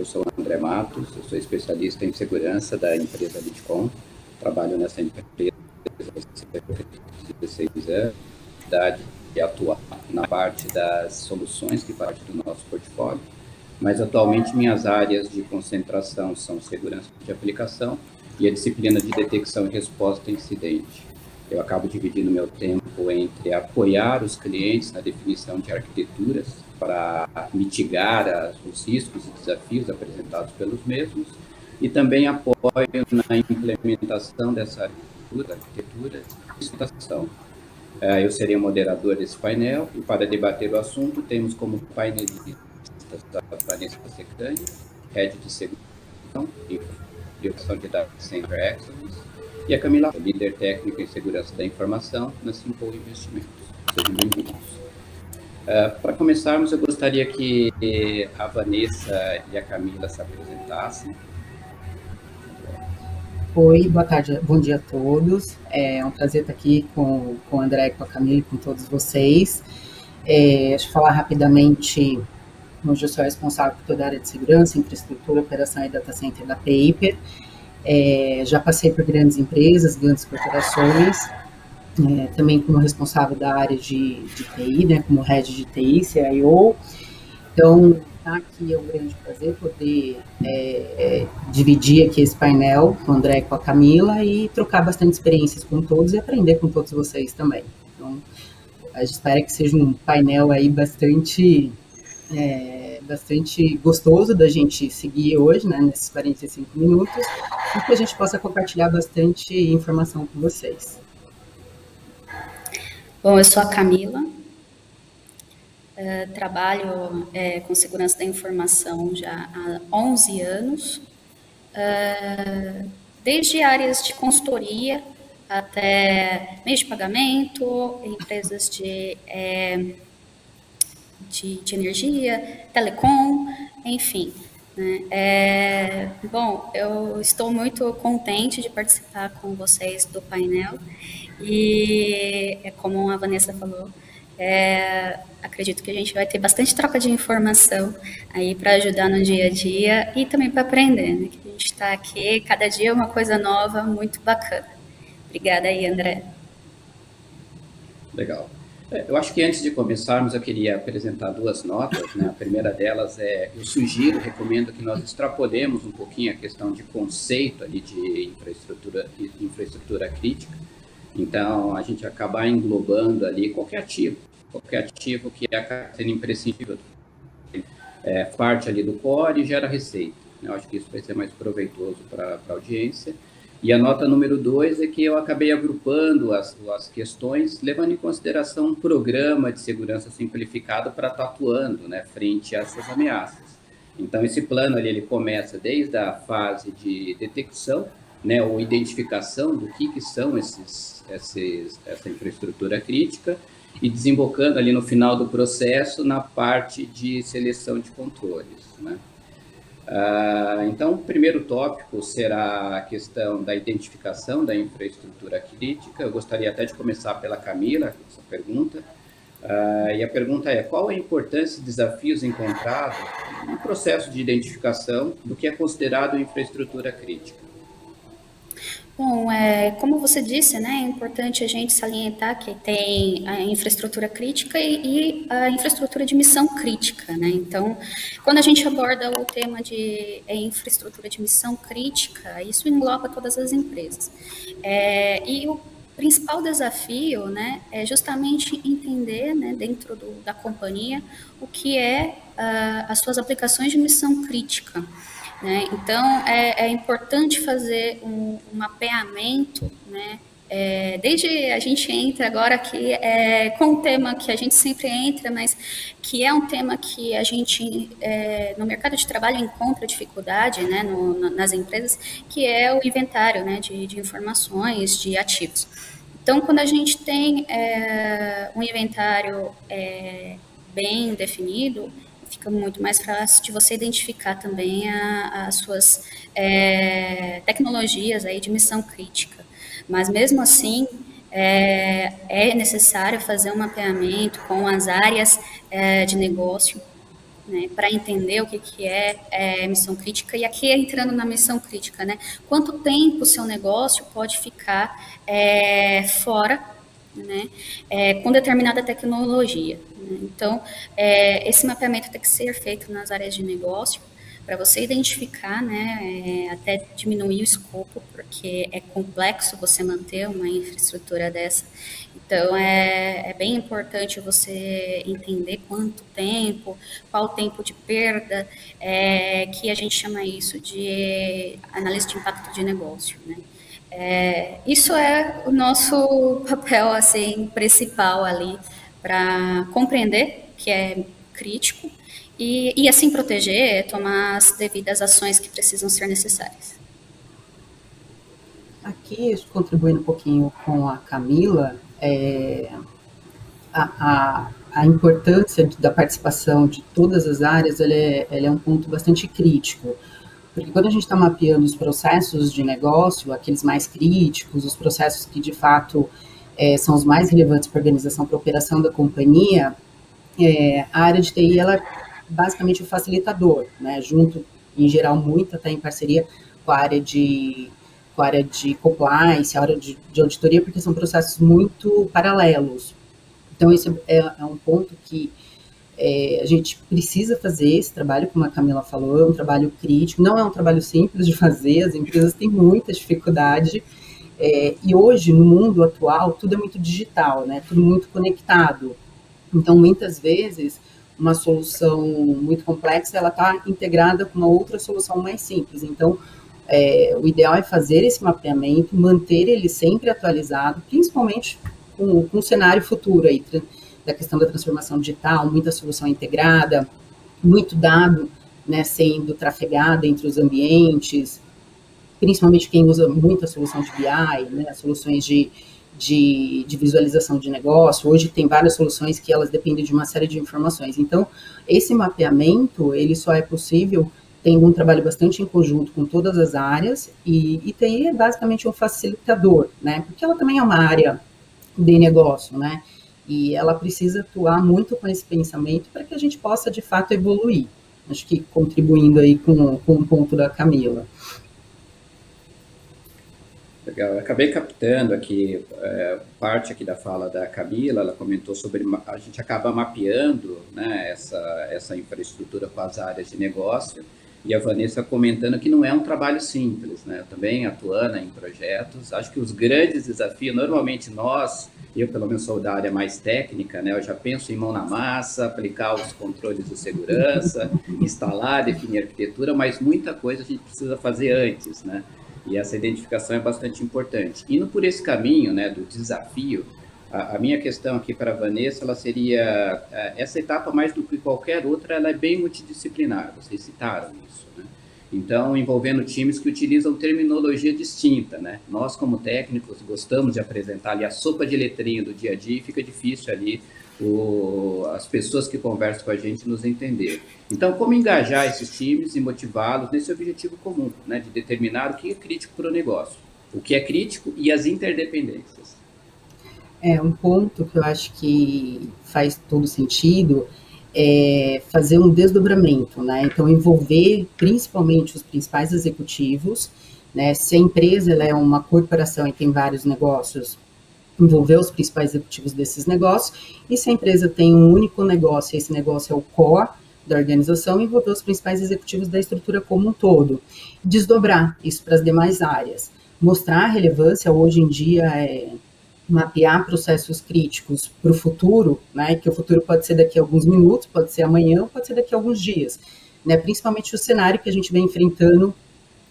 sou André Matos, eu sou especialista em segurança da empresa Lidcom, trabalho nessa empresa há cerca de 16 anos, de atuar na parte das soluções que parte do nosso portfólio, mas atualmente minhas áreas de concentração são segurança de aplicação e a disciplina de detecção e resposta a incidente. Eu acabo dividindo meu tempo entre apoiar os clientes na definição de arquiteturas para mitigar os riscos e desafios apresentados pelos mesmos e também apoio na implementação dessa arquitetura e implementação. Eu serei o moderador desse painel e para debater o assunto temos como painelistas a Vanessa Secani, Head de Segurança e Educação de Data Center Excellence, e a Camila, líder técnica em segurança da informação na Simple Investimentos. Sejam bem-vindos. Para começarmos, eu gostaria que a Vanessa e a Camila se apresentassem. Oi, boa tarde, bom dia a todos. É um prazer estar aqui com o André, com a Camila e com todos vocês. Deixa eu falar rapidamente. Hoje eu sou responsável por toda a área de segurança, infraestrutura, operação e data center da Paper. Já passei por grandes empresas, grandes corporações, também como responsável da área de TI, né, como Head de TI, CIO. Então, aqui é um grande prazer poder dividir aqui esse painel com o André e com a Camila e trocar bastante experiências com todos e aprender com todos vocês também. Então, a gente espera que seja um painel aí bastante gostoso da gente seguir hoje, né, nesses 45 minutos, e que a gente possa compartilhar bastante informação com vocês. Bom, eu sou a Camila, trabalho com segurança da informação já há 11 anos, desde áreas de consultoria até meios de pagamento, empresas de energia, telecom, enfim. Né? Bom, eu estou muito contente de participar com vocês do painel e, como a Vanessa falou, acredito que a gente vai ter bastante troca de informação aí para ajudar no dia a dia e também para aprender, né? Que a gente está aqui, cada dia é uma coisa nova, muito bacana. Obrigada aí, André. Legal. Eu acho que antes de começarmos, eu queria apresentar duas notas, né? A primeira delas eu recomendo que nós extrapolemos um pouquinho a questão de conceito ali de infraestrutura crítica. Então, a gente acabar englobando ali qualquer ativo que acaba sendo imprescindível, parte ali do core e gera receita. Eu acho que isso vai ser mais proveitoso para a audiência. E a nota número 2 é que eu acabei agrupando as questões, levando em consideração um programa de segurança simplificado para estar atuando, né, frente a essas ameaças. Então, esse plano ali, ele começa desde a fase de detecção, né, ou identificação do que são essa infraestrutura crítica, e desembocando ali no final do processo na parte de seleção de controles, né? Então, o primeiro tópico será a questão da identificação da infraestrutura crítica. Eu gostaria até de começar pela Camila, essa pergunta. E a pergunta é: qual a importância e desafios encontrados no processo de identificação do que é considerado infraestrutura crítica? Bom, como você disse, né, é importante a gente salientar que tem a infraestrutura crítica e a infraestrutura de missão crítica, né? Então, quando a gente aborda o tema de infraestrutura de missão crítica, isso engloba todas as empresas. E o principal desafio, né, é justamente entender, né, dentro da companhia, o que as suas aplicações de missão crítica. Né? Então, é importante fazer um mapeamento, né? Desde a gente entra agora aqui com um tema que a gente sempre entra, mas que é um tema que a gente, no mercado de trabalho, encontra dificuldade, né, nas empresas, que é o inventário, né, de informações, de ativos. Então, quando a gente tem um inventário bem definido, fica muito mais fácil de você identificar também as suas tecnologias aí de missão crítica. Mas, mesmo assim, é necessário fazer um mapeamento com as áreas de negócio, né, para entender o que é missão crítica, e aqui entrando na missão crítica, né, quanto tempo o seu negócio pode ficar fora, né, com determinada tecnologia. Né? Então, esse mapeamento tem que ser feito nas áreas de negócio, para você identificar, né, até diminuir o escopo, porque é complexo você manter uma infraestrutura dessa. Então, é bem importante você entender quanto tempo, qual o tempo de perda, que a gente chama isso de análise de impacto de negócio, né? Isso é o nosso papel, assim, principal ali, para compreender que é crítico, e assim proteger, tomar as devidas ações que precisam ser necessárias. Aqui, contribuindo um pouquinho com a Camila, a importância da participação de todas as áreas, ela é um ponto bastante crítico, porque quando a gente está mapeando os processos de negócio, aqueles mais críticos, os processos que de fato são os mais relevantes para a organização, para a operação da companhia, a área de TI, ela é basicamente o facilitador, né, junto, em geral, muito até em parceria com a área de compliance, a área de auditoria, porque são processos muito paralelos. Então, esse é um ponto que a gente precisa fazer esse trabalho, como a Camila falou, é um trabalho crítico, não é um trabalho simples de fazer, as empresas têm muita dificuldade, e hoje, no mundo atual, tudo é muito digital, né, tudo muito conectado. Então, muitas vezes, uma solução muito complexa, ela está integrada com uma outra solução mais simples. Então, o ideal é fazer esse mapeamento, manter ele sempre atualizado, principalmente com o cenário futuro aí, da questão da transformação digital, muita solução integrada, muito dado, né, sendo trafegado entre os ambientes, principalmente quem usa muita solução de BI, né, soluções de visualização de negócio. Hoje tem várias soluções que elas dependem de uma série de informações. Então, esse mapeamento, ele só é possível tendo um trabalho bastante em conjunto com todas as áreas, e TI é basicamente um facilitador, né, porque ela também é uma área de negócio, né, e ela precisa atuar muito com esse pensamento para que a gente possa, de fato, evoluir. Acho que contribuindo aí com o ponto da Camila. Legal, eu acabei captando aqui parte aqui da fala da Camila. Ela comentou sobre a gente acaba mapeando, né, essa infraestrutura com as áreas de negócio, e a Vanessa comentando que não é um trabalho simples, né? Eu também atuando em projetos, acho que os grandes desafios, normalmente eu pelo menos sou da área mais técnica, né? Eu já penso em mão na massa, aplicar os controles de segurança, instalar, definir arquitetura, mas muita coisa a gente precisa fazer antes, né? E essa identificação é bastante importante. Indo por esse caminho, né, do desafio, a minha questão aqui para a Vanessa, ela seria, essa etapa, mais do que qualquer outra, ela é bem multidisciplinar, vocês citaram isso, né? Então, envolvendo times que utilizam terminologia distinta, né? Nós, como técnicos, gostamos de apresentar ali a sopa de letrinha do dia a dia, e fica difícil ali as pessoas que conversam com a gente nos entender. Então, como engajar esses times e motivá-los nesse objetivo comum, né, de determinar o que é crítico para o negócio, o que é crítico e as interdependências. Um ponto que eu acho que faz todo sentido é fazer um desdobramento, né? Então, envolver principalmente os principais executivos, né? Se a empresa ela é uma corporação e tem vários negócios, envolver os principais executivos desses negócios, e se a empresa tem um único negócio, e esse negócio é o core da organização, envolver os principais executivos da estrutura como um todo, desdobrar isso para as demais áreas, mostrar a relevância. Hoje em dia mapear processos críticos para o futuro, né, que o futuro pode ser daqui a alguns minutos, pode ser amanhã, pode ser daqui a alguns dias, né, principalmente o cenário que a gente vem enfrentando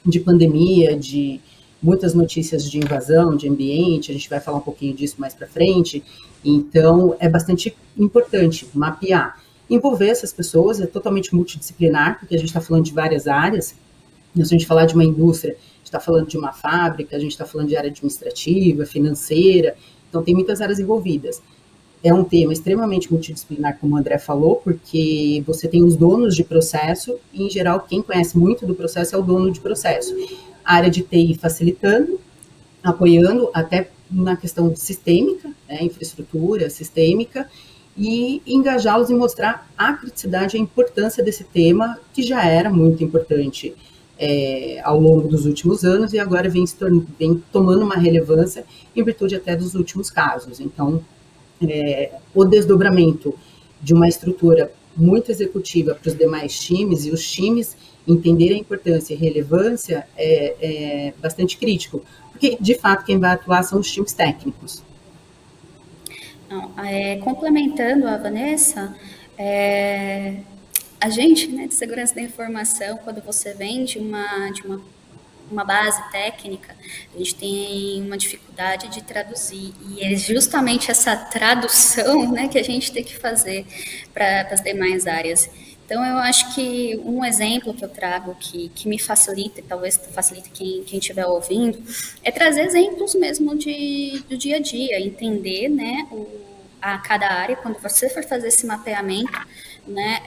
de pandemia, de muitas notícias de invasão de ambiente, a gente vai falar um pouquinho disso mais para frente. Então, é bastante importante mapear. Envolver essas pessoas é totalmente multidisciplinar, porque a gente está falando de várias áreas. Se a gente falar de uma indústria, a gente está falando de uma fábrica, a gente está falando de área administrativa, financeira, então tem muitas áreas envolvidas. É um tema extremamente multidisciplinar, como o André falou, porque você tem os donos de processo, e, em geral, quem conhece muito do processo é o dono de processo. A área de TI facilitando, apoiando, até na questão sistêmica, né, infraestrutura sistêmica, e engajá-los em mostrar a criticidade e a importância desse tema, que já era muito importante ao longo dos últimos anos e agora vem tomando uma relevância em virtude até dos últimos casos. Então, o desdobramento de uma estrutura muito executiva para os demais times e os times entenderem a importância e relevância é bastante crítico, porque, de fato, quem vai atuar são os times técnicos. Não, complementando a Vanessa, a gente, né, de segurança da informação, quando você vem de uma base técnica, a gente tem uma dificuldade de traduzir, e é justamente essa tradução, né, que a gente tem que fazer para as demais áreas. Então, eu acho que um exemplo que eu trago que me facilita, talvez facilite quem estiver ouvindo, é trazer exemplos mesmo do dia a dia, entender, né, a cada área, quando você for fazer esse mapeamento, né,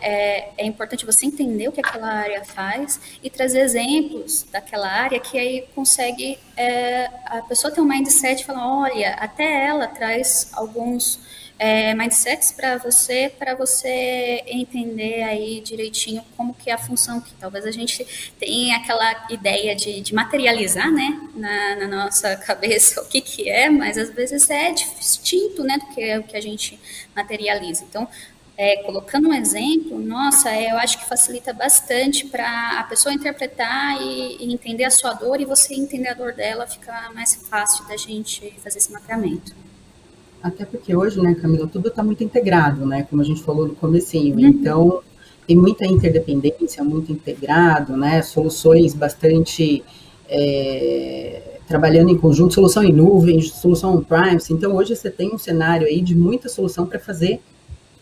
é importante você entender o que aquela área faz e trazer exemplos daquela área que aí consegue a pessoa ter um mindset e falar, olha, até ela traz alguns mindsets para você entender aí direitinho como que é a função, que talvez a gente tenha aquela ideia de materializar, né, na nossa cabeça o que é, mas às vezes é distinto, né, do que o que a gente materializa. Então, colocando um exemplo, nossa, eu acho que facilita bastante para a pessoa interpretar e entender a sua dor, e você entender a dor dela, fica mais fácil da gente fazer esse mapeamento. Até porque hoje, né, Camila, tudo está muito integrado, né, como a gente falou no comecinho, então tem muita interdependência, muito integrado, né, soluções bastante trabalhando em conjunto, solução em nuvem, solução on-premise, então hoje você tem um cenário aí de muita solução para fazer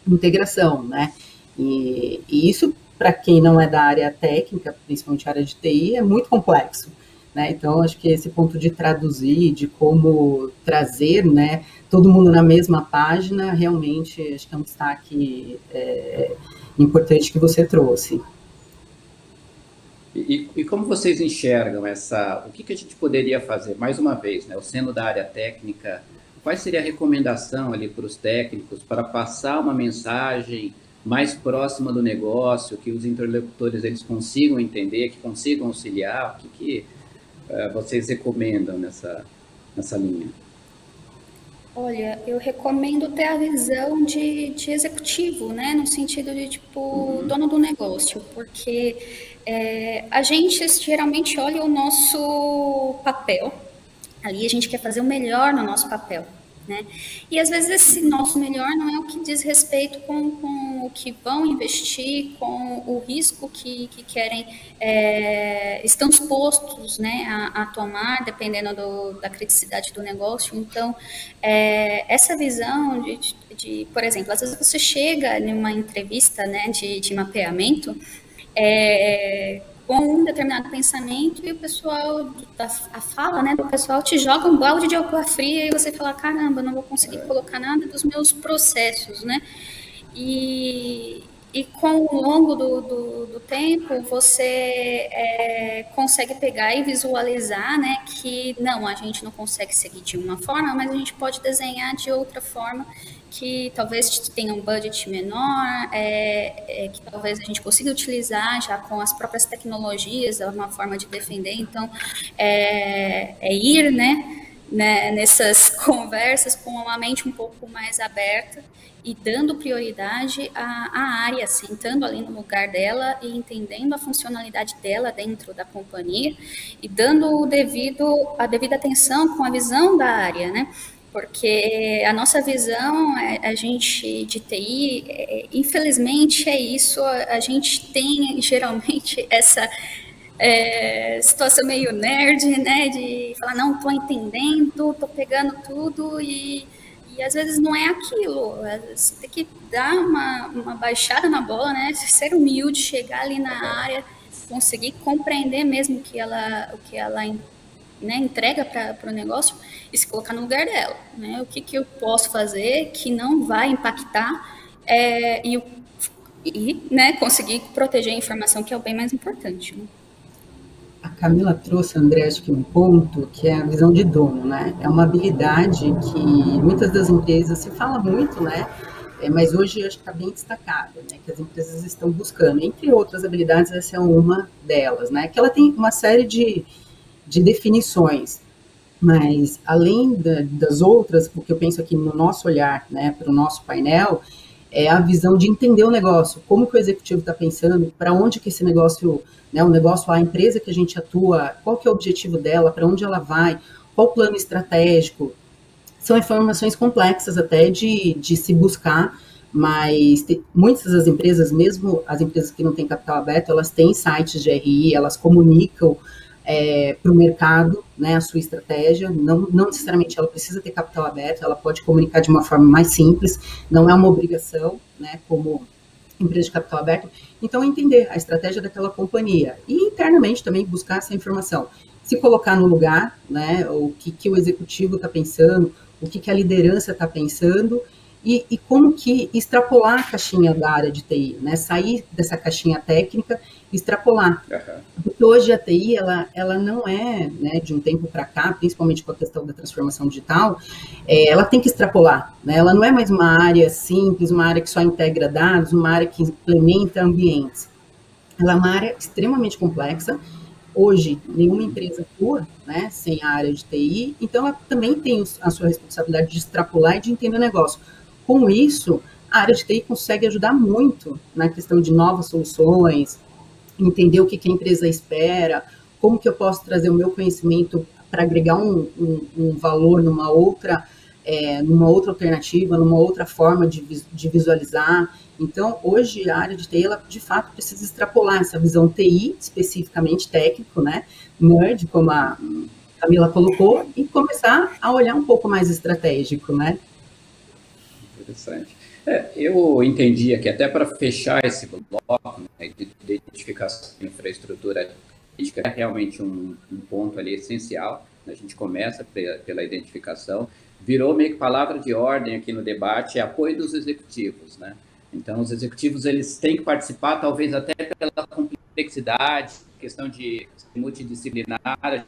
integração, né? E isso, para quem não é da área técnica, principalmente a área de TI, é muito complexo, né? Então, acho que esse ponto de traduzir, de como trazer, né, todo mundo na mesma página, realmente, acho que é um destaque importante que você trouxe. E como vocês enxergam o que a gente poderia fazer, mais uma vez, né, sendo da área técnica, qual seria a recomendação ali para os técnicos para passar uma mensagem mais próxima do negócio, que os interlocutores eles consigam entender, que consigam auxiliar? O que vocês recomendam nessa linha? Olha, eu recomendo ter a visão de executivo, né? No sentido de, tipo, dono do negócio, porque a gente geralmente olha o nosso papel. Ali a gente quer fazer o melhor no nosso papel, né? E às vezes esse nosso melhor não é o que diz respeito com o que vão investir, com o risco que querem, estão dispostos, né, a tomar, dependendo da criticidade do negócio. Então, essa visão de, por exemplo, às vezes você chega numa entrevista, né, de mapeamento, com um determinado pensamento e o pessoal, a fala, né, do pessoal te joga um balde de água fria e você fala, caramba, não vou conseguir colocar nada dos meus processos, né? E com o longo do tempo, você consegue pegar e visualizar, né, que não, a gente não consegue seguir de uma forma, mas a gente pode desenhar de outra forma, que talvez tenha um budget menor, que talvez a gente consiga utilizar já com as próprias tecnologias, é uma forma de defender. Então, ir, né, nessas conversas com uma mente um pouco mais aberta e dando prioridade à área, sentando ali no lugar dela e entendendo a funcionalidade dela dentro da companhia e dando a devida atenção com a visão da área, né? Porque a nossa visão, a gente de TI, infelizmente é isso, a gente tem geralmente essa situação meio nerd, né, de falar, não, estou entendendo, estou pegando tudo e às vezes não é aquilo, você tem que dar uma baixada na bola, né, ser humilde, chegar ali na área, conseguir compreender mesmo o que ela né, entrega para o negócio e se colocar no lugar dela, né? O que eu posso fazer que não vai impactar e né, conseguir proteger a informação, que é o bem mais importante. Né? A Camila trouxe, André, acho que um ponto que é a visão de dono, né? É uma habilidade que muitas das empresas se fala muito, né? mas hoje acho que está bem destacado, né, que as empresas estão buscando. Entre outras habilidades, essa é uma delas, né, que ela tem uma série de definições, mas além das outras, o que eu penso aqui no nosso olhar, né, para o nosso painel, é a visão de entender o negócio, como que o executivo está pensando, para onde que esse negócio, né, o negócio, a empresa que a gente atua, qual que é o objetivo dela, para onde ela vai, qual o plano estratégico. São informações complexas até de se buscar, mas muitas das empresas, mesmo as empresas que não têm capital aberto, elas têm sites de RI, elas comunicam para o mercado, né, a sua estratégia, não necessariamente ela precisa ter capital aberto, ela pode comunicar de uma forma mais simples, não é uma obrigação, né, como empresa de capital aberto. Então, entender a estratégia daquela companhia e internamente também buscar essa informação, se colocar no lugar, né, o que o executivo está pensando, o que a liderança está pensando e como que extrapolar a caixinha da área de TI, né, sair dessa caixinha técnica e extrapolar. Porque hoje a TI, ela não é, né, de um tempo para cá, principalmente com a questão da transformação digital, ela tem que extrapolar, né, ela não é mais uma área simples, uma área que só integra dados, uma área que implementa ambientes. Ela é uma área extremamente complexa. Hoje, nenhuma empresa atua, né, sem a área de TI, então ela também tem a sua responsabilidade de extrapolar e de entender o negócio. Com isso, a área de TI consegue ajudar muito na questão de novas soluções, entender o que a empresa espera, como que eu posso trazer o meu conhecimento para agregar um valor numa outra alternativa, numa outra forma de visualizar. Então, hoje, a área de TI, ela, de fato, precisa extrapolar essa visão TI, especificamente técnico, né, nerd, como a Camila colocou, e começar a olhar um pouco mais estratégico, né? Interessante. Eu entendi aqui, até para fechar esse bloco, né, de identificação de infraestrutura crítica, é realmente um ponto ali essencial. A gente começa pela identificação, virou meio que palavra de ordem aqui no debate, é apoio dos executivos, né? Então, os executivos, eles têm que participar, talvez até pela complexidade, questão de multidisciplinar,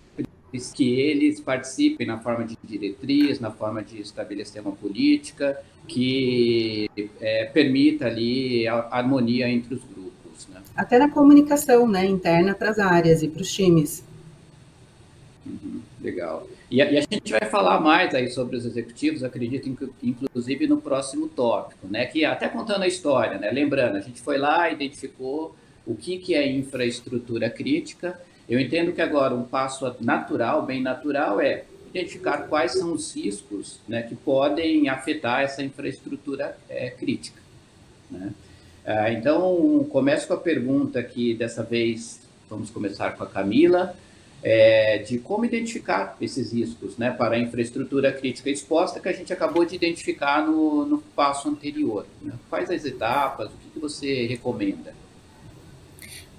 que eles participem na forma de diretriz, na forma de estabelecer uma política que permita ali a harmonia entre os grupos, né? Até na comunicação, né, interna para as áreas e para os times. Legal. E a gente vai falar mais aí sobre os executivos, acredito, inclusive no próximo tópico, né? Que até contando a história, né? Lembrando, a gente foi lá, identificou o que é infraestrutura crítica. Eu entendo que agora um passo natural, bem natural, é identificar quais são os riscos, né, que podem afetar essa infraestrutura crítica, né? Então, começo com a pergunta que dessa vez vamos começar com a Camila, de como identificar esses riscos, né, para a infraestrutura crítica exposta, que a gente acabou de identificar no passo anterior, né? Quais as etapas, o que você recomenda?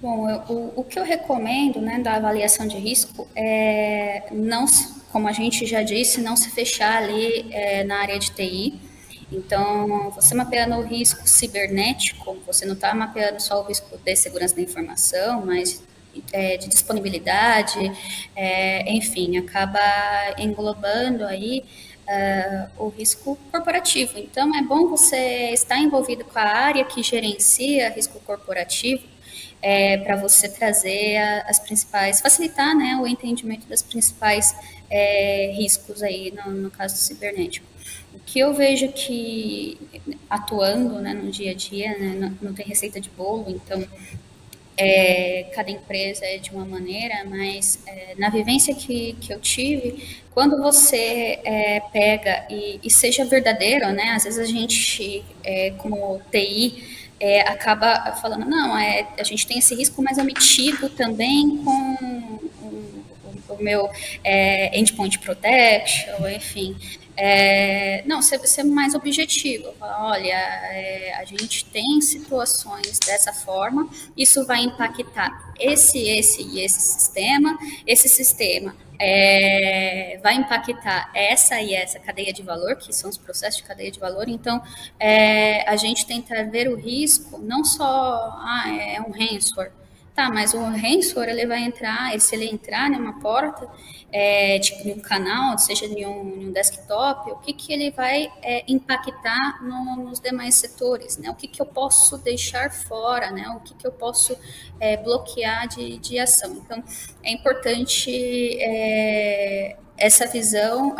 Bom, o que eu recomendo, né, da avaliação de risco é não, como a gente já disse, não se fechar ali na área de TI. Então, você mapeando o risco cibernético, você não está mapeando só o risco de segurança da informação, mas de disponibilidade, enfim, acaba englobando aí o risco corporativo. Então, é bom você estar envolvido com a área que gerencia risco corporativo, para você trazer as principais, facilitar, né, o entendimento das principais riscos aí no caso cibernético. O que eu vejo que, atuando, né, no dia a dia, né, não tem receita de bolo, então cada empresa é de uma maneira, mas na vivência que eu tive, quando você pega e seja verdadeiro, né, às vezes a gente, como TI, acaba falando, não, a gente tem esse risco, mas eu mitigo também com o meu endpoint protection, enfim. Não, ser mais objetivo. Falar, olha, a gente tem situações dessa forma, isso vai impactar esse e esse sistema. Esse sistema vai impactar essa e essa cadeia de valor, que são os processos de cadeia de valor. Então, a gente tenta ver o risco, não só é um ransomware, Tá, mas o ransomware, ele vai entrar, se ele entrar numa porta, tipo em um canal, seja em um desktop, o que ele vai impactar nos demais setores, né? O que eu posso deixar fora, né? O que eu posso bloquear de ação. Então, é importante essa visão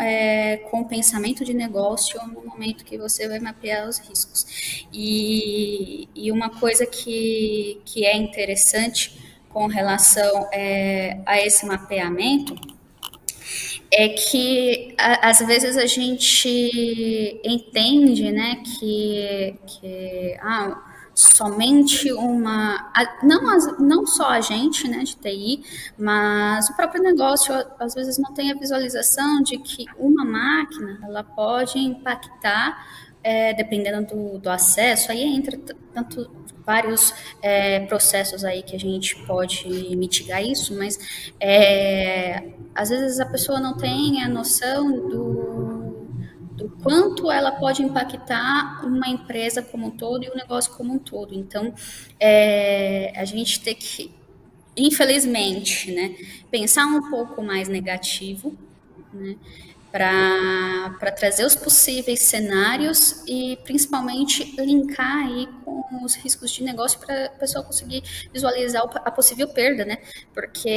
com o pensamento de negócio no momento que você vai mapear os riscos. E uma coisa que é interessante com relação a esse mapeamento é que às vezes a gente entende, né, que somente não só a gente, né, de TI, mas o próprio negócio às vezes não tem a visualização de que uma máquina ela pode impactar, dependendo do acesso, aí entra tanto vários processos aí que a gente pode mitigar isso, mas às vezes a pessoa não tem a noção do quanto ela pode impactar uma empresa como um todo e o negócio como um todo. Então, a gente tem que, infelizmente, né, pensar um pouco mais negativo, né, para trazer os possíveis cenários e principalmente linkar aí com os riscos de negócio para a pessoa conseguir visualizar a possível perda, né? Porque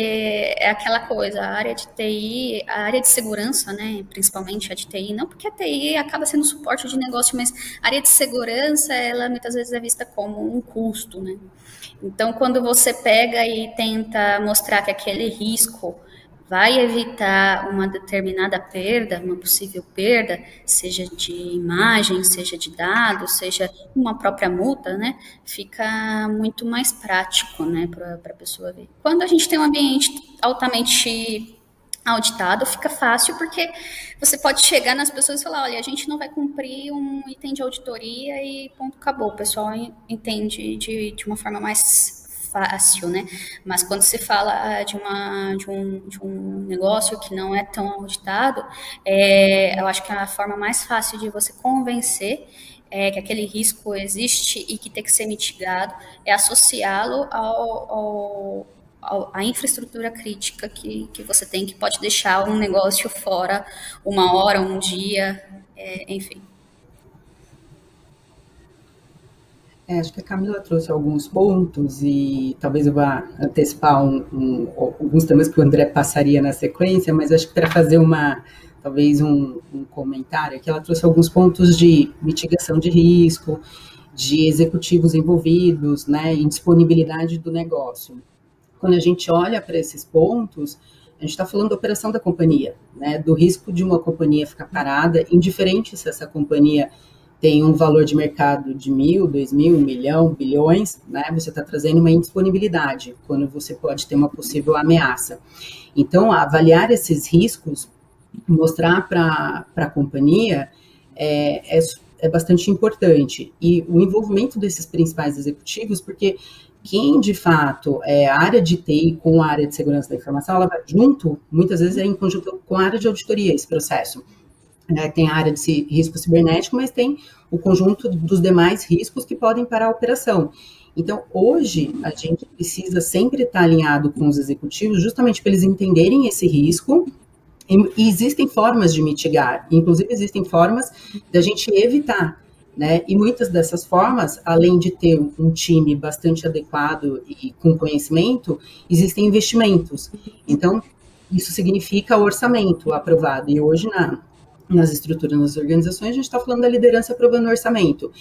é aquela coisa, a área de TI, a área de segurança, né? Principalmente a de TI, não porque a TI acaba sendo suporte de negócio, mas a área de segurança, ela muitas vezes é vista como um custo, né? Então, quando você pega e tenta mostrar que aquele risco vai evitar uma determinada perda, uma possível perda, seja de imagem, seja de dados, seja uma própria multa, né? Fica muito mais prático, né, para a pessoa ver. Quando a gente tem um ambiente altamente auditado, fica fácil, porque você pode chegar nas pessoas e falar, olha, a gente não vai cumprir um item de auditoria e ponto, acabou. O pessoal entende de uma forma mais fácil, né? Mas quando se fala de um negócio que não é tão auditado, eu acho que a forma mais fácil de você convencer que aquele risco existe e que tem que ser mitigado é associá-lo à infraestrutura crítica que você tem, que pode deixar um negócio fora uma hora, um dia, enfim. Acho que a Camila trouxe alguns pontos e talvez eu vá antecipar alguns temas que o André passaria na sequência, mas acho que para fazer talvez um comentário, que ela trouxe alguns pontos de mitigação de risco, de executivos envolvidos, né, em disponibilidade do negócio. Quando a gente olha para esses pontos, a gente está falando da operação da companhia, né, do risco de uma companhia ficar parada, indiferente se essa companhia tem um valor de mercado de 1.000, 2.000, 1 milhão, bilhões, né? Você está trazendo uma indisponibilidade, quando você pode ter uma possível ameaça. Então, avaliar esses riscos, mostrar para a companhia é bastante importante. E o envolvimento desses principais executivos, porque quem, de fato, a área de TI com a área de segurança da informação, ela vai junto, muitas vezes em conjunto com a área de auditoria, esse processo. Tem a área de risco cibernético, mas tem o conjunto dos demais riscos que podem parar a operação. Então, hoje, a gente precisa sempre estar alinhado com os executivos, justamente para eles entenderem esse risco, e existem formas de mitigar, inclusive existem formas da gente evitar, né? E muitas dessas formas, além de ter um time bastante adequado e com conhecimento, existem investimentos. Então, isso significa orçamento aprovado, e hoje nas estruturas, nas organizações, a gente está falando da liderança aprovando o orçamento,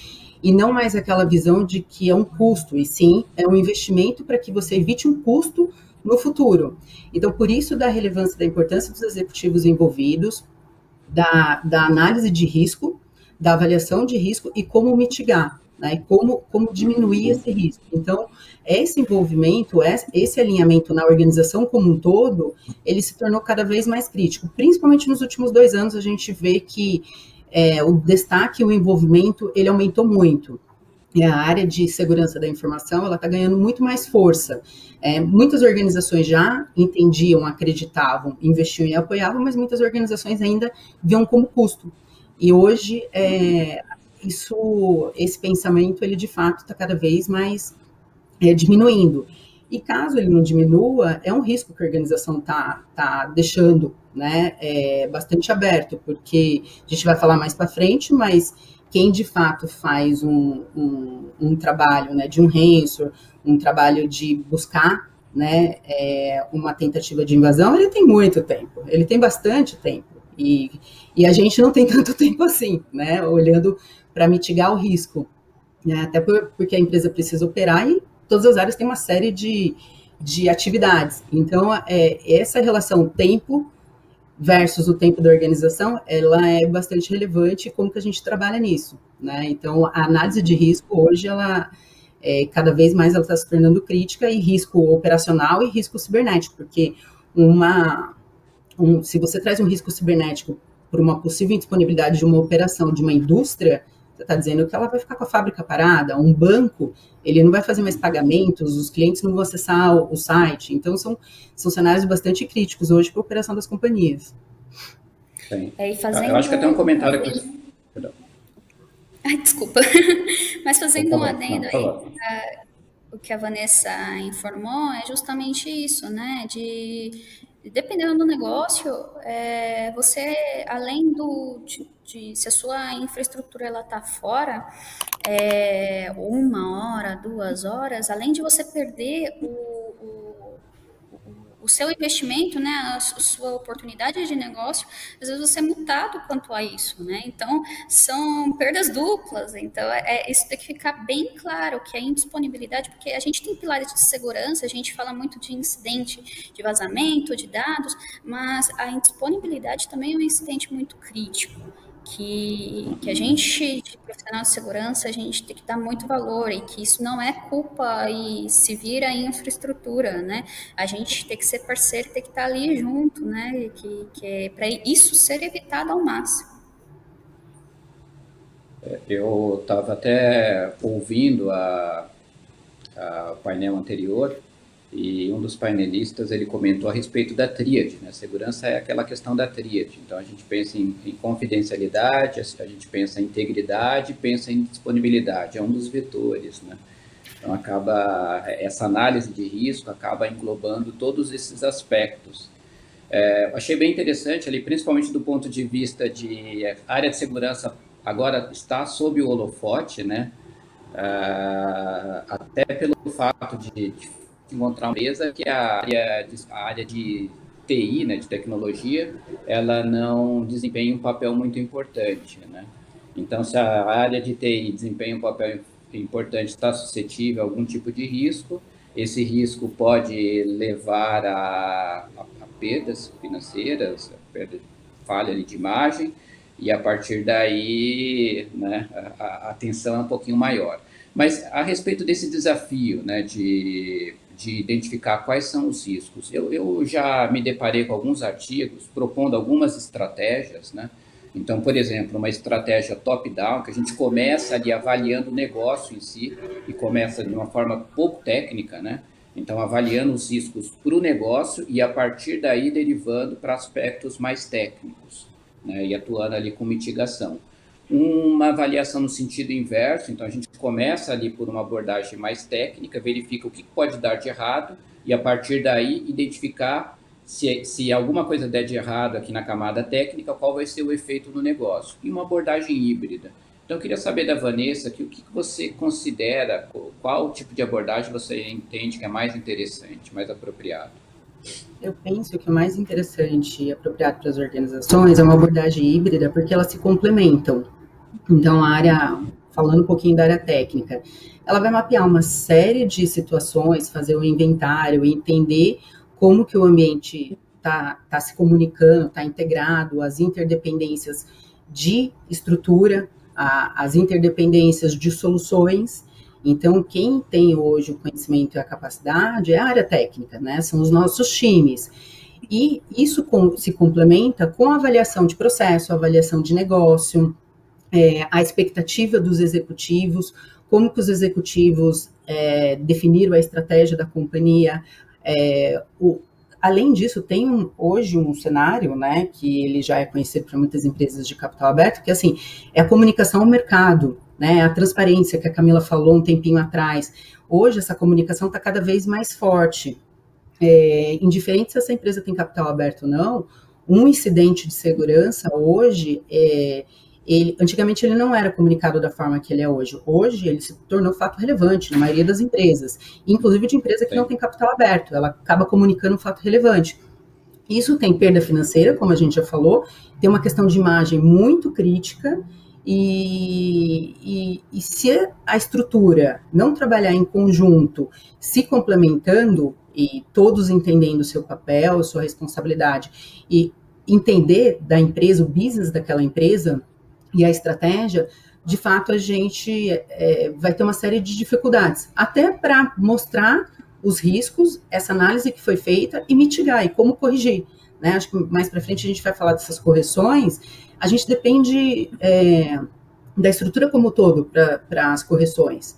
e não mais aquela visão de que é um custo, e sim, é um investimento para que você evite um custo no futuro. Então, por isso, da relevância, da importância dos executivos envolvidos, da análise de risco, da avaliação de risco e como mitigar, né, e como diminuir esse risco. Então, esse envolvimento, esse alinhamento na organização como um todo, ele se tornou cada vez mais crítico. Principalmente nos últimos 2 anos, a gente vê que o destaque e o envolvimento, ele aumentou muito. E a área de segurança da informação, ela está ganhando muito mais força. Muitas organizações já entendiam, acreditavam, investiam e apoiavam, mas muitas organizações ainda viam como custo. E hoje, esse pensamento, ele de fato está cada vez mais diminuindo. E caso ele não diminua, é um risco que a organização tá deixando, né, bastante aberto, porque a gente vai falar mais para frente, mas quem de fato faz um trabalho, né, de um ransom, um trabalho de buscar, né, uma tentativa de invasão, ele tem muito tempo, ele tem bastante tempo, e a gente não tem tanto tempo assim, né, olhando para mitigar o risco, né, até porque a empresa precisa operar e todas as áreas têm uma série de atividades. Então, essa relação tempo versus o tempo da organização, ela é bastante relevante como que a gente trabalha nisso, né? Então, a análise de risco hoje, ela cada vez mais ela está se tornando crítica, e risco operacional e risco cibernético, porque se você traz um risco cibernético por uma possível indisponibilidade de uma operação de uma indústria, você está dizendo que ela vai ficar com a fábrica parada. Um banco, ele não vai fazer mais pagamentos, os clientes não vão acessar o site. Então, são cenários bastante críticos hoje para a operação das companhias. Sim. Eu acho que até um comentário aqui. Perdão. Ai, desculpa. Mas fazendo um adendo aí, o que a Vanessa informou é justamente isso, né? Dependendo do negócio, você, além de se a sua infraestrutura ela está fora, 1 hora, 2 horas, além de você perder o seu investimento, né, a sua oportunidade de negócio, às vezes você é multado quanto a isso, né? Então, são perdas duplas. Então, isso tem que ficar bem claro, que a indisponibilidade, porque a gente tem pilares de segurança, a gente fala muito de incidente de vazamento, de dados, mas a indisponibilidade também é um incidente muito crítico, que a gente, de profissional de segurança, a gente tem que dar muito valor, e que isso não é culpa e se vira em infraestrutura, né? A gente tem que ser parceiro, tem que estar ali junto, né? Que para isso ser evitado ao máximo. Eu estava até ouvindo o painel anterior, e um dos painelistas, ele comentou a respeito da tríade, né? Segurança é aquela questão da tríade. Então, a gente pensa em confidencialidade, a gente pensa em integridade, pensa em disponibilidade. É um dos vetores, né? Então, essa análise de risco acaba englobando todos esses aspectos. Achei bem interessante ali, principalmente do ponto de vista de área de segurança, agora está sob o holofote, né? Até pelo fato de encontrar uma empresa que a área de TI, né, de tecnologia, ela não desempenha um papel muito importante, né? Então, se a área de TI desempenha um papel importante, está suscetível a algum tipo de risco, esse risco pode levar a perdas financeiras, falha de imagem, e a partir daí, né, a atenção é um pouquinho maior. Mas a respeito desse desafio, né, de identificar quais são os riscos, eu já me deparei com alguns artigos propondo algumas estratégias, né? Então, por exemplo, uma estratégia top-down, que a gente começa ali avaliando o negócio em si, e começa de uma forma pouco técnica, né? Então, avaliando os riscos para o negócio e, a partir daí, derivando para aspectos mais técnicos, né? E atuando ali com mitigação. Uma avaliação no sentido inverso, então a gente começa ali por uma abordagem mais técnica, verifica o que pode dar de errado e, a partir daí, identificar se alguma coisa der de errado aqui na camada técnica, qual vai ser o efeito no negócio. E uma abordagem híbrida. Então, eu queria saber da Vanessa o que você considera, qual tipo de abordagem você entende que é mais interessante, mais apropriado. Eu penso que o mais interessante e apropriado para as organizações é uma abordagem híbrida, porque elas se complementam. Então, falando um pouquinho da área técnica, ela vai mapear uma série de situações, fazer um inventário, entender como que o ambiente está se comunicando, está integrado, as interdependências de estrutura, as interdependências de soluções. Então, quem tem hoje o conhecimento e a capacidade é a área técnica, né? São os nossos times. E isso se complementa com a avaliação de processo, a avaliação de negócio, a expectativa dos executivos, como que os executivos definiram a estratégia da companhia. Além disso, tem hoje um cenário, né, que ele já é conhecido para muitas empresas de capital aberto, que assim, é a comunicação ao mercado. né? A transparência que a Camila falou um tempinho atrás. Hoje, essa comunicação está cada vez mais forte. Indiferente se essa empresa tem capital aberto ou não, um incidente de segurança hoje, antigamente ele não era comunicado da forma que ele é hoje. Hoje ele se tornou fato relevante na maioria das empresas, inclusive de empresa que não tem capital aberto, ela acaba comunicando um fato relevante. Isso tem perda financeira, como a gente já falou, tem uma questão de imagem muito crítica, e se a estrutura não trabalhar em conjunto, se complementando, e todos entendendo o seu papel, sua responsabilidade, e entender da empresa, o business daquela empresa e a estratégia, de fato a gente vai ter uma série de dificuldades, até para mostrar os riscos, essa análise que foi feita e mitigar, e como corrigir, né? Acho que mais para frente a gente vai falar dessas correções. A gente depende da estrutura como um todo para as correções,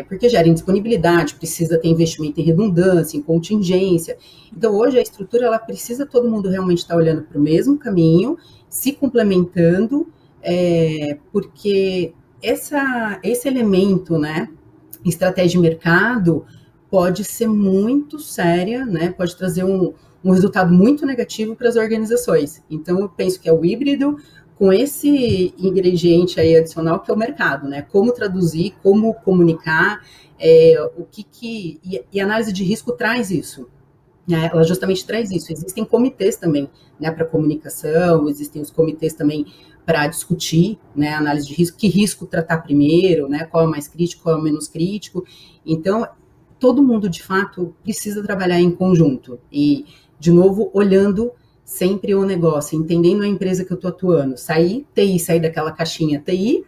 porque gera indisponibilidade, precisa ter investimento em redundância, em contingência. Então, hoje, a estrutura, ela precisa todo mundo realmente estar olhando para o mesmo caminho, se complementando, porque esse elemento, né, estratégia de mercado, pode ser muito séria, né, pode trazer um resultado muito negativo para as organizações. Então, eu penso que é o híbrido, com esse ingrediente aí adicional que é o mercado, né? Como traduzir, como comunicar, e a análise de risco traz isso, né? Ela justamente traz isso. Existem comitês também, né, para comunicação, existem os comitês também para discutir, né, análise de risco, que risco tratar primeiro, né? Qual é o mais crítico, qual é o menos crítico. Então, todo mundo, de fato, precisa trabalhar em conjunto e, de novo, olhando sempre o negócio, entendendo a empresa que eu estou atuando, sair daquela caixinha TI,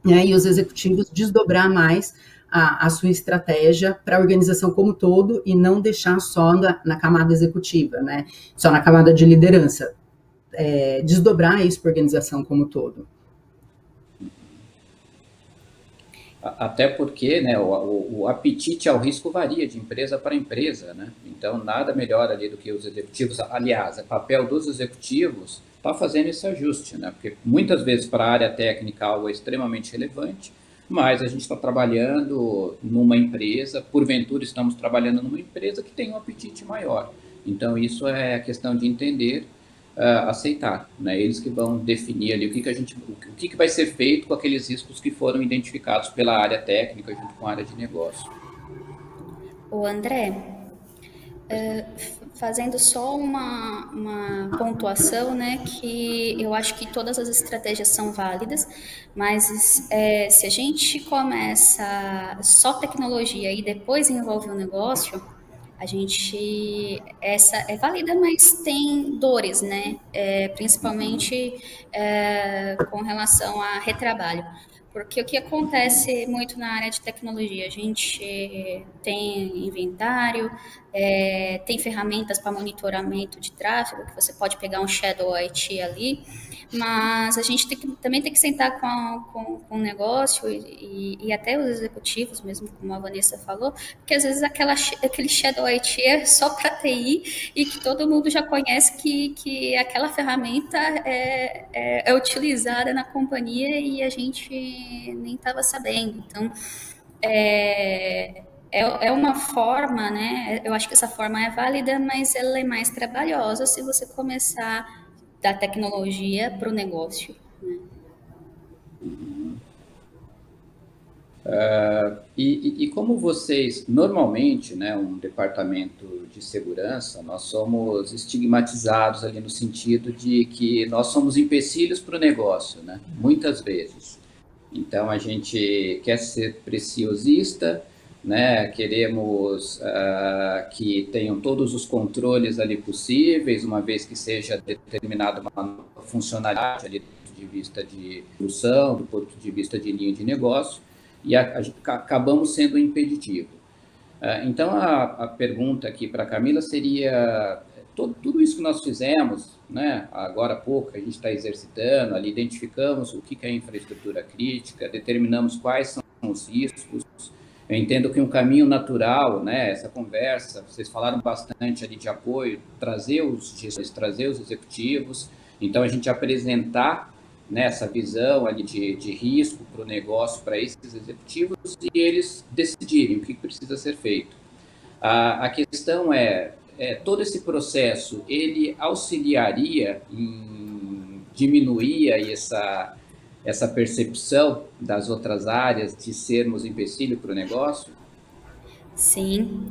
né, e os executivos desdobrar mais a sua estratégia para a organização como um todo e não deixar só na camada executiva, né, só na camada de liderança, desdobrar isso para a organização como um todo. Até porque, né, o apetite ao risco varia de empresa para empresa, né? Então, nada melhor ali do que os executivos. Aliás, o papel dos executivos está fazendo esse ajuste, né? Porque muitas vezes para a área técnica algo é extremamente relevante, mas a gente está trabalhando numa empresa, porventura estamos trabalhando numa empresa que tem um apetite maior. Então, isso é questão de entender, aceitar, né? Eles que vão definir ali o que vai ser feito com aqueles riscos que foram identificados pela área técnica junto com a área de negócio. O André, fazendo só uma pontuação, né, que eu acho que todas as estratégias são válidas, mas se a gente começa só tecnologia e depois envolve o negócio, essa é válida, mas tem dores, né? Principalmente com relação a retrabalho. Porque o que acontece muito na área de tecnologia? A gente tem inventário, tem ferramentas para monitoramento de tráfego, que você pode pegar um Shadow IT ali, mas a gente também tem que sentar com o negócio e até os executivos, mesmo como a Vanessa falou, porque às vezes aquele Shadow IT é só para TI e que todo mundo já conhece que aquela ferramenta é utilizada na companhia e a gente nem estava sabendo. Então, é uma forma, né? Eu acho que essa forma é válida, mas ela é mais trabalhosa se você começar da tecnologia para o negócio, né? E como vocês, normalmente, né, um departamento de segurança, nós somos estigmatizados ali no sentido de que nós somos empecilhos para o negócio, né? Muitas vezes. Então, a gente quer ser preciosista, né? Queremos que tenham todos os controles ali possíveis, uma vez que seja determinada uma funcionalidade ali do ponto de vista de produção, do ponto de vista de linha de negócio, e acabamos sendo impeditivo. Então, a pergunta aqui para a Camila seria, tudo isso que nós fizemos, né, agora há pouco, a gente está exercitando, ali identificamos o que é infraestrutura crítica, determinamos quais são os riscos. Eu entendo que um caminho natural, né, essa conversa, vocês falaram bastante ali de apoio, trazer os gestores, trazer os executivos, então a gente apresentar nessa visão ali de risco para o negócio, para esses executivos, e eles decidirem o que precisa ser feito. A questão todo esse processo, ele auxiliaria em diminuir aí essa percepção das outras áreas de sermos empecilho para o negócio? Sim,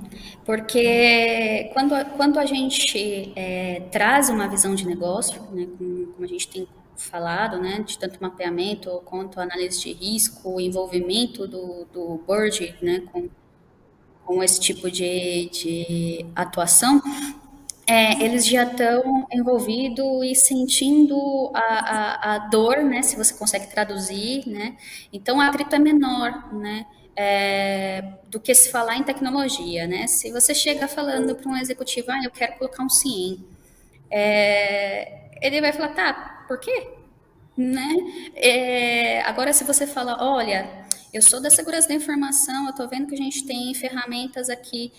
porque quando a gente traz uma visão de negócio, né, como a gente tem falado, né, de tanto mapeamento quanto análise de risco, envolvimento do board, né, com esse tipo de atuação, eles já estão envolvidos e sentindo a dor, né, se você consegue traduzir, né, então a atrito é menor, né, do que se falar em tecnologia, né, se você chega falando para um executivo, eu quero colocar um CIEM, ele vai falar, tá, por quê? Né? Agora, se você fala, olha, eu sou da segurança da informação, eu estou vendo que a gente tem ferramentas aqui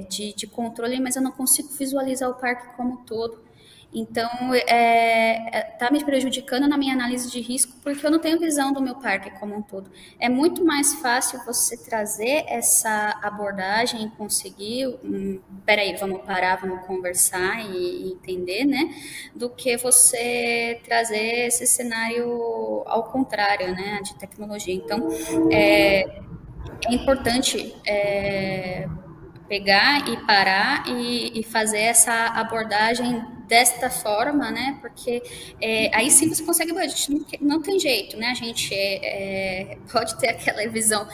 de controle, mas eu não consigo visualizar o parque como um todo. Então, está me prejudicando na minha análise de risco porque eu não tenho visão do meu parque como um todo. É muito mais fácil você trazer essa abordagem e conseguir, peraí, vamos parar, vamos conversar e entender, né? Do que você trazer esse cenário ao contrário, né? De tecnologia. Então, é importante pegar e parar e fazer essa abordagem desta forma, né? Porque aí sim você consegue budget, não tem jeito, né? A gente pode ter aquela visão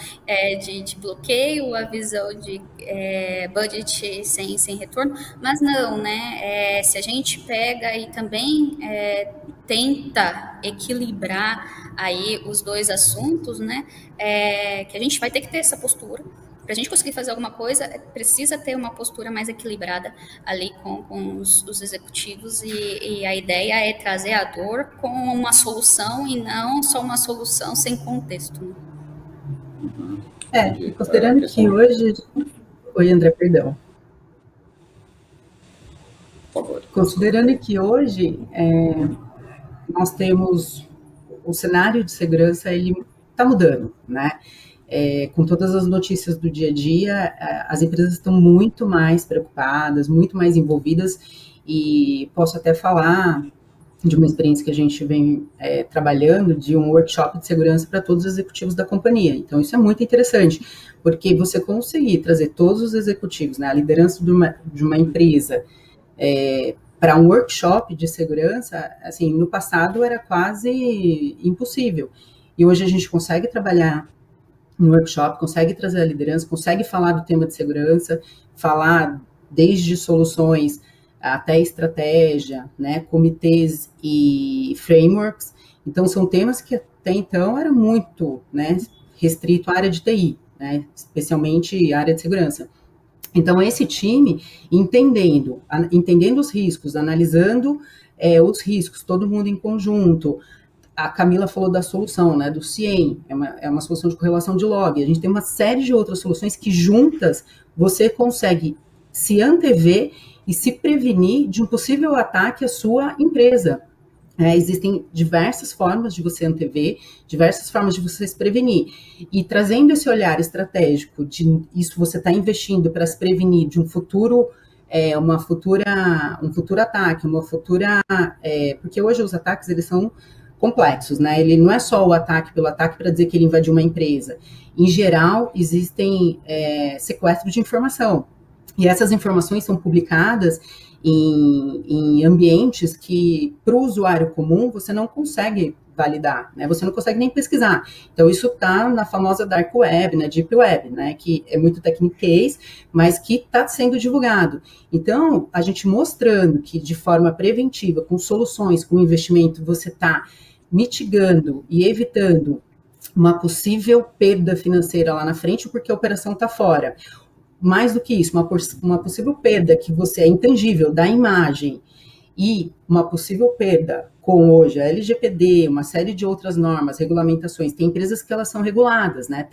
de bloqueio, a visão de budget sem retorno, mas não, né? Se a gente pega e também tenta equilibrar aí os dois assuntos, né? Que a gente vai ter que ter essa postura. Para a gente conseguir fazer alguma coisa, precisa ter uma postura mais equilibrada ali com os executivos e a ideia é trazer a dor com uma solução e não só uma solução sem contexto. Considerando que hoje... Oi, André, perdão. Por favor. Considerando que hoje nós temos o cenário de segurança, ele está mudando, né? Com todas as notícias do dia a dia, as empresas estão muito mais preocupadas, muito mais envolvidas, e posso até falar de uma experiência que a gente vem trabalhando, de um workshop de segurança para todos os executivos da companhia. Então, isso é muito interessante, porque você conseguir trazer todos os executivos, né, a liderança de uma empresa, para um workshop de segurança, assim, no passado era quase impossível. E hoje a gente consegue trabalhar no workshop, consegue trazer a liderança, consegue falar do tema de segurança, falar desde soluções até estratégia, né, comitês e frameworks. Então, são temas que até então era muito, né, restrito à área de TI, né, especialmente a área de segurança. Então, esse time, entendendo os riscos, analisando os riscos, todo mundo em conjunto. A Camila falou da solução, né, do CIEM, é uma solução de correlação de log. A gente tem uma série de outras soluções que juntas você consegue se antever e se prevenir de um possível ataque à sua empresa. Existem diversas formas de você antever, diversas formas de você se prevenir. E trazendo esse olhar estratégico de isso você está investindo para se prevenir de um futuro, um futuro ataque, porque hoje os ataques eles são complexos, né? Ele não é só o ataque pelo ataque para dizer que ele invadiu uma empresa. Em geral, existem sequestros de informação. E essas informações são publicadas em ambientes que, para o usuário comum, você não consegue validar, né? Você não consegue nem pesquisar. Então, isso está na famosa Dark Web, na Deep Web, né? Que é muito techniquez, mas que está sendo divulgado. Então, a gente mostrando que, de forma preventiva, com soluções, com investimento, você está mitigando e evitando uma possível perda financeira lá na frente, porque a operação está fora. Mais do que isso, uma possível perda que você é intangível da imagem e uma possível perda com hoje a LGPD, uma série de outras normas, regulamentações. Tem empresas que elas são reguladas, né?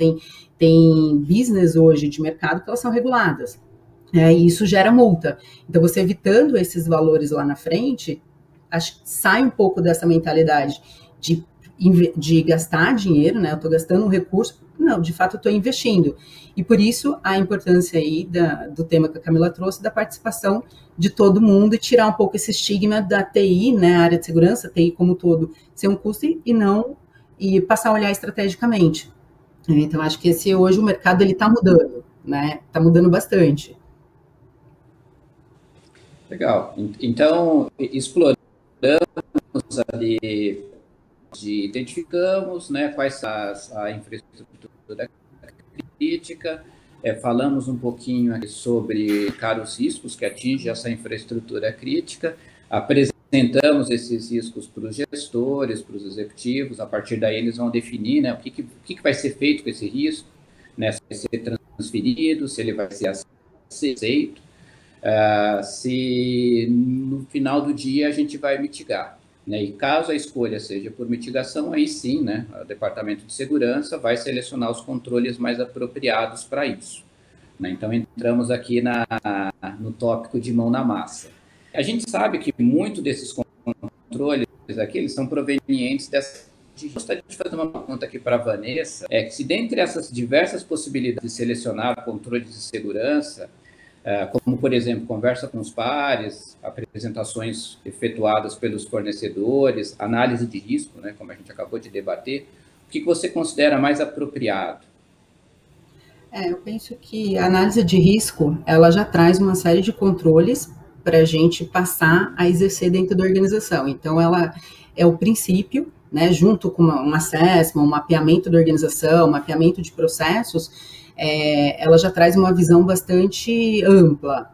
Tem business hoje de mercado que elas são reguladas. E isso gera multa. Então, você evitando esses valores lá na frente, acho que sai um pouco dessa mentalidade de gastar dinheiro, né? Eu estou gastando um recurso, não, de fato eu estou investindo. E por isso a importância aí do tema que a Camila trouxe, da participação de todo mundo e tirar um pouco esse estigma da TI, né? A área de segurança, TI como um todo, ser um custo e passar a olhar estrategicamente. Então, acho que hoje o mercado ele está mudando, né? Está mudando bastante. Legal. Então, exploramos ali, identificamos, né, quais a infraestrutura crítica, falamos um pouquinho aqui sobre caros riscos que atingem essa infraestrutura crítica, apresentamos esses riscos para os gestores, para os executivos, a partir daí eles vão definir, né, o que vai ser feito com esse risco, né, se vai ser transferido, se ele vai ser aceito, se no final do dia a gente vai mitigar. Né, e caso a escolha seja por mitigação, aí sim, né, o Departamento de Segurança vai selecionar os controles mais apropriados para isso. Né, então, entramos aqui no tópico de mão na massa. A gente sabe que muito desses controles aqui, eles são provenientes dessa... Gostaria de fazer uma pergunta aqui para a Vanessa, que se dentre essas diversas possibilidades de selecionar controles de segurança, como, por exemplo, conversa com os pares, apresentações efetuadas pelos fornecedores, análise de risco, né, como a gente acabou de debater, o que você considera mais apropriado? Eu penso que a análise de risco, ela já traz uma série de controles para a gente passar a exercer dentro da organização. Então, ela é o princípio, né, junto com um assessment, um mapeamento da organização, um mapeamento de processos, ela já traz uma visão bastante ampla,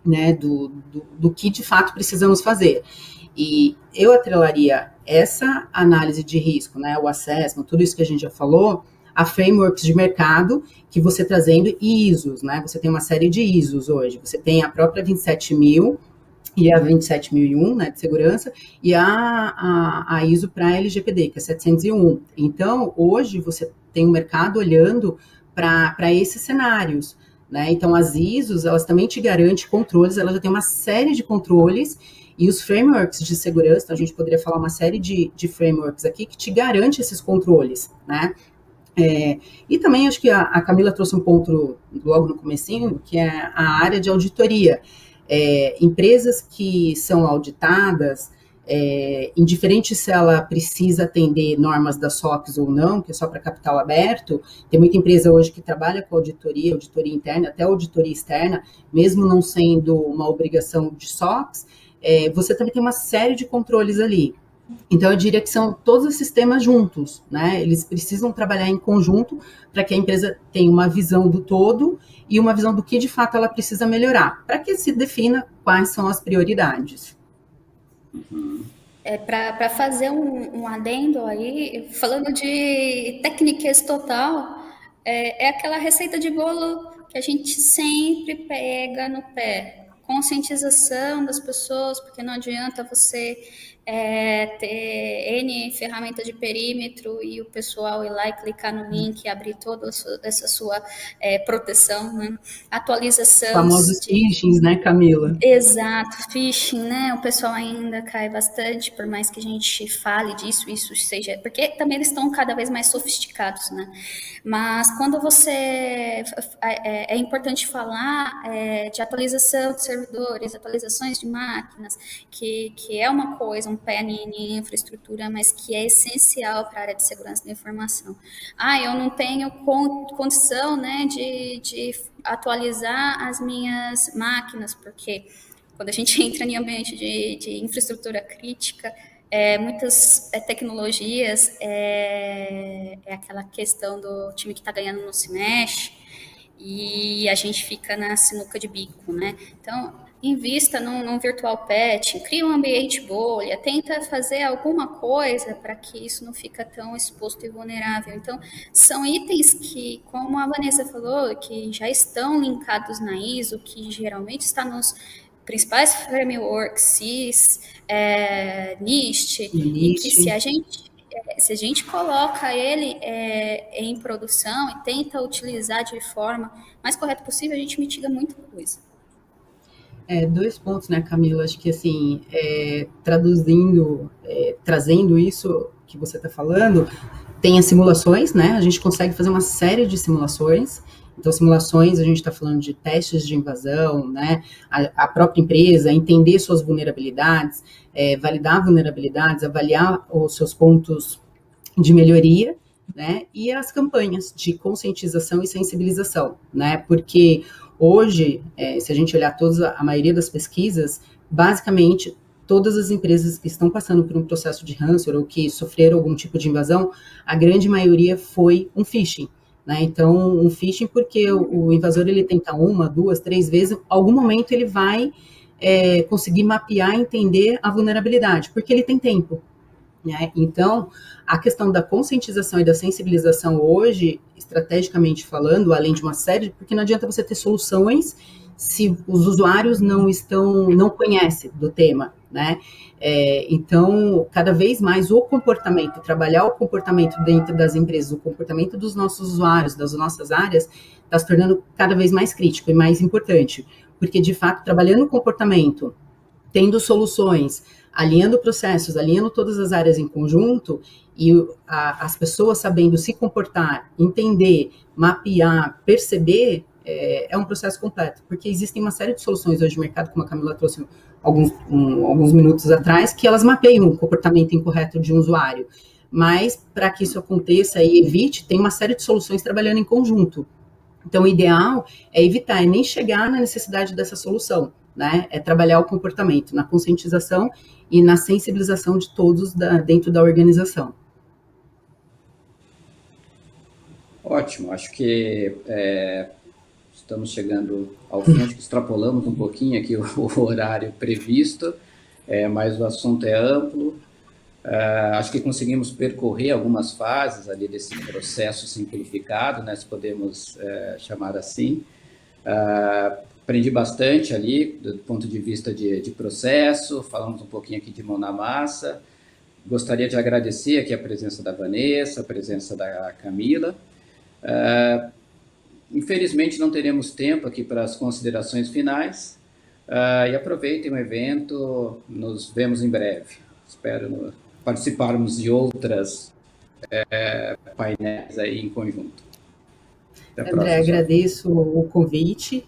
né, do que de fato precisamos fazer. E eu atrelaria essa análise de risco, né, o assessment, tudo isso que a gente já falou, a frameworks de mercado que você trazendo ISOs, né, você tem uma série de ISOs hoje, você tem a própria 27000 e a 27001, né, de segurança, e a ISO para LGPD, que é 701. Então, hoje você tem o mercado olhando para esses cenários, né? Então, as ISOs, elas também te garantem controles, elas já têm uma série de controles, e os frameworks de segurança, então a gente poderia falar uma série de frameworks aqui que te garante esses controles, né? E também acho que a Camila trouxe um ponto logo no comecinho, que é a área de auditoria. Empresas que são auditadas, indiferente se ela precisa atender normas da SOX ou não, que é só para capital aberto, tem muita empresa hoje que trabalha com auditoria interna, até auditoria externa, mesmo não sendo uma obrigação de SOX, você também tem uma série de controles ali. Então, eu diria que são todos os sistemas juntos, né? Eles precisam trabalhar em conjunto para que a empresa tenha uma visão do todo e uma visão do que, de fato, ela precisa melhorar, para que se defina quais são as prioridades. Para fazer um adendo aí, falando de técnicas total, é aquela receita de bolo que a gente sempre pega no pé. Conscientização das pessoas, porque não adianta você ter N ferramenta de perímetro e o pessoal ir lá e clicar no link e abrir toda essa sua proteção, né? Atualização. Famosos phishing, né, Camila? Exato, phishing, né? O pessoal ainda cai bastante, por mais que a gente fale disso, isso seja... Porque também eles estão cada vez mais sofisticados, né? Mas quando você... É importante falar de atualização de servidores, atualizações de máquinas, que é uma coisa, um pé em infraestrutura, mas que é essencial para a área de segurança da informação. Eu não tenho condição, né, de atualizar as minhas máquinas, porque quando a gente entra em ambiente de infraestrutura crítica, muitas tecnologias, aquela questão do time que está ganhando não se mexe, e a gente fica na sinuca de bico, né? Então, invista num virtual patch, cria um ambiente bolha, tenta fazer alguma coisa para que isso não fica tão exposto e vulnerável. Então, são itens que, como a Vanessa falou, que já estão linkados na ISO, que geralmente está nos principais frameworks, CIS, NIST, e que se a gente coloca ele em produção e tenta utilizar de forma mais correta possível, a gente mitiga muita coisa. Dois pontos, né, Camila? Acho que, assim, trazendo isso que você está falando, tem as simulações, né? A gente consegue fazer uma série de simulações. Então, simulações, a gente está falando de testes de invasão, né? A própria empresa, entender suas vulnerabilidades, validar vulnerabilidades, avaliar os seus pontos de melhoria, né? E as campanhas de conscientização e sensibilização, né? Porque hoje, se a gente olhar a maioria das pesquisas, basicamente todas as empresas que estão passando por um processo de ransomware ou que sofreram algum tipo de invasão, a grande maioria foi um phishing. Né? Então, um phishing porque o invasor ele tenta uma, duas, três vezes, em algum momento ele vai conseguir mapear e entender a vulnerabilidade, porque ele tem tempo. Né? Então, a questão da conscientização e da sensibilização hoje, estrategicamente falando, além de uma série, porque não adianta você ter soluções se os usuários não conhecem do tema, né? Então, cada vez mais o comportamento, trabalhar o comportamento dentro das empresas, o comportamento dos nossos usuários, das nossas áreas, está se tornando cada vez mais crítico e mais importante, porque, de fato, trabalhando o comportamento, tendo soluções, alinhando processos, alinhando todas as áreas em conjunto, e as pessoas sabendo se comportar, entender, mapear, perceber, é um processo completo, porque existem uma série de soluções hoje no mercado, como a Camila trouxe alguns minutos atrás, que elas mapeiam o comportamento incorreto de um usuário, mas para que isso aconteça e evite, tem uma série de soluções trabalhando em conjunto. Então, o ideal é evitar, nem chegar na necessidade dessa solução, né? É trabalhar o comportamento na conscientização e na sensibilização de todos dentro da organização. Ótimo, acho que estamos chegando ao fim, acho que extrapolamos um pouquinho aqui o horário previsto, mas o assunto é amplo. Acho que conseguimos percorrer algumas fases ali desse processo simplificado, né, se podemos chamar assim. Aprendi bastante ali do ponto de vista de processo, falamos um pouquinho aqui de mão na massa. Gostaria de agradecer aqui a presença da Vanessa, a presença da Camila. Infelizmente não teremos tempo aqui para as considerações finais, e aproveitem o evento, nos vemos em breve. Espero participarmos de outras painéis aí em conjunto. André, agradeço o convite,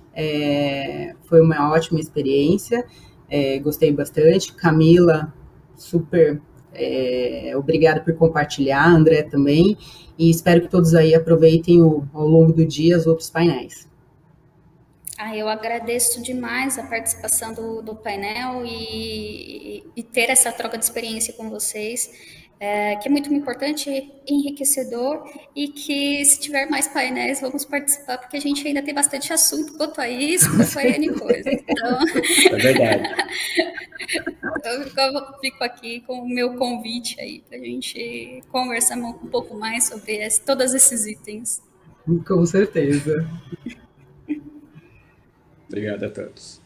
foi uma ótima experiência, gostei bastante. Camila, super obrigada por compartilhar, André também, e espero que todos aí aproveitem ao longo do dia os outros painéis. Eu agradeço demais a participação do painel e ter essa troca de experiência com vocês, que é muito importante, enriquecedor, e que se tiver mais painéis vamos participar, porque a gente ainda tem bastante assunto quanto a isso, quanto a N coisa. Então, é verdade. Eu fico aqui com o meu convite aí para a gente conversar um pouco mais sobre todos esses itens. Com certeza. Obrigado a todos.